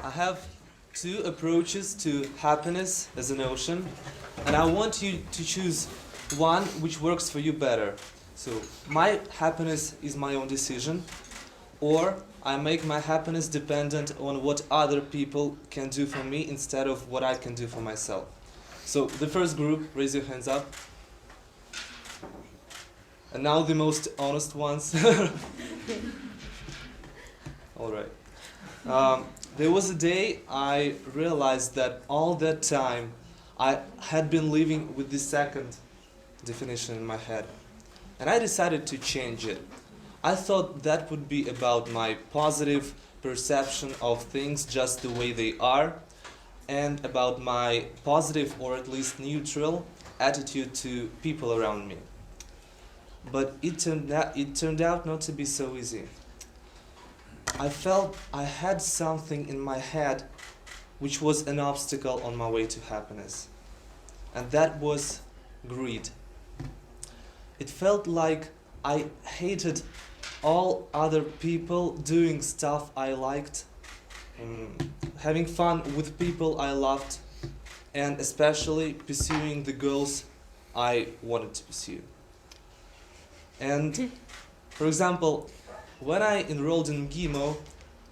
I have two approaches to happiness as an ocean, and I want you to choose one which works for you better. So, my happiness is my own decision, or I make my happiness dependent on what other people can do for me instead of what I can do for myself. So, the first group, raise your hands up. And now the most honest ones. Alright. There was a day I realized that all that time I had been living with the second definition in my head. And I decided to change it. I thought that would be about my positive perception of things just the way they are, and about my positive or at least neutral attitude to people around me. But it turned out not to be so easy. I felt I had something in my head which was an obstacle on my way to happiness. And that was greed. It felt like I hated all other people doing stuff I liked, having fun with people I loved, and especially pursuing the goals I wanted to pursue. And, for example, when I enrolled in MGIMO,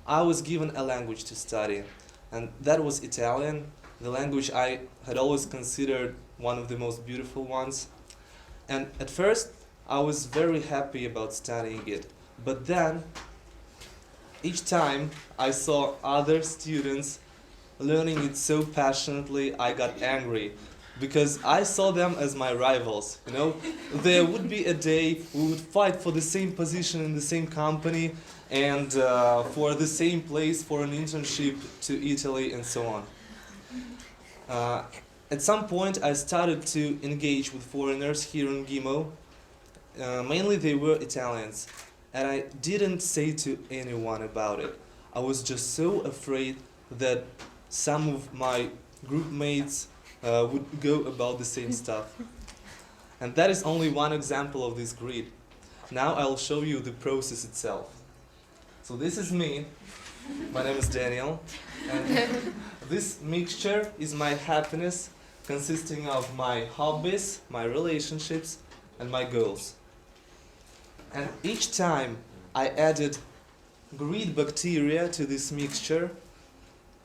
I was given a language to study, and that was Italian, the language I had always considered one of the most beautiful ones. And at first, I was very happy about studying it, but then, each time I saw other students learning it so passionately, I got angry. Because I saw them as my rivals, you know. There would be a day we would fight for the same position in the same company and for the same place for an internship to Italy and so on. At some point I started to engage with foreigners here in MGIMO. Mainly they were Italians, and I didn't say to anyone about it. I was just so afraid that some of my group mates would go about the same stuff. And that is only one example of this greed. Now I'll show you the process itself. So this is me. My name is Daniil. And this mixture is my happiness, consisting of my hobbies, my relationships, and my goals. And each time I added greed bacteria to this mixture,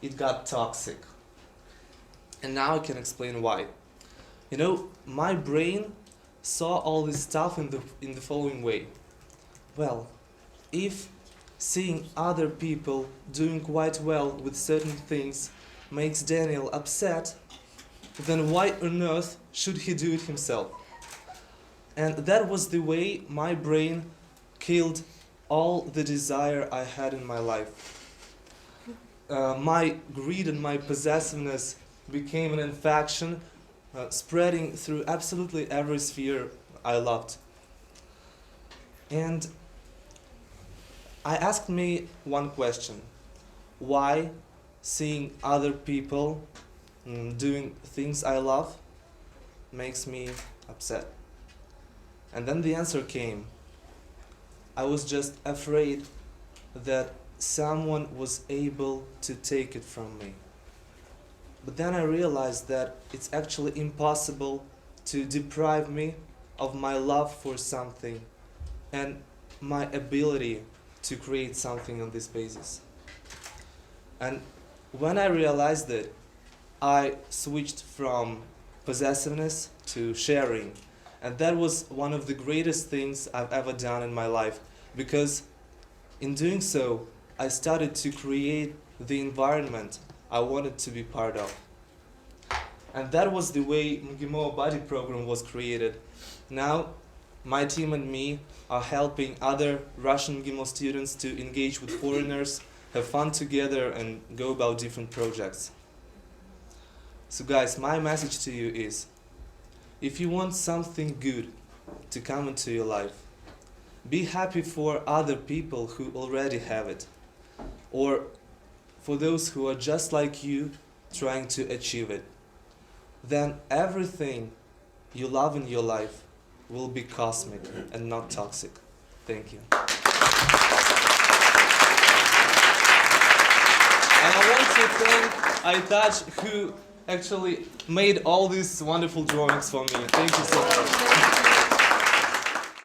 it got toxic. And now I can explain why. You know, my brain saw all this stuff in the following way. Well, if seeing other people doing quite well with certain things makes Daniil upset, then why on earth should he do it himself? And that was the way my brain killed all the desire I had in my life. My greed and my possessiveness became an infection, spreading through absolutely every sphere I loved. And I asked me one question: why seeing other people doing things I love makes me upset? And then the answer came. I was just afraid that someone was able to take it from me. But then I realized that it's actually impossible to deprive me of my love for something and my ability to create something on this basis. And when I realized it, I switched from possessiveness to sharing. And that was one of the greatest things I've ever done in my life, because in doing so, I started to create the environment I wanted to be part of. And that was the way MGIMO Buddy program was created. Now, my team and me are helping other Russian MGIMO students to engage with foreigners, have fun together, and go about different projects. So guys, my message to you is, if you want something good to come into your life, be happy for other people who already have it, or for those who are just like you trying to achieve it. Then everything you love in your life will be cosmic and not toxic. Thank you. And I want to thank Aytaç, who actually made all these wonderful drawings for me. Thank you so much.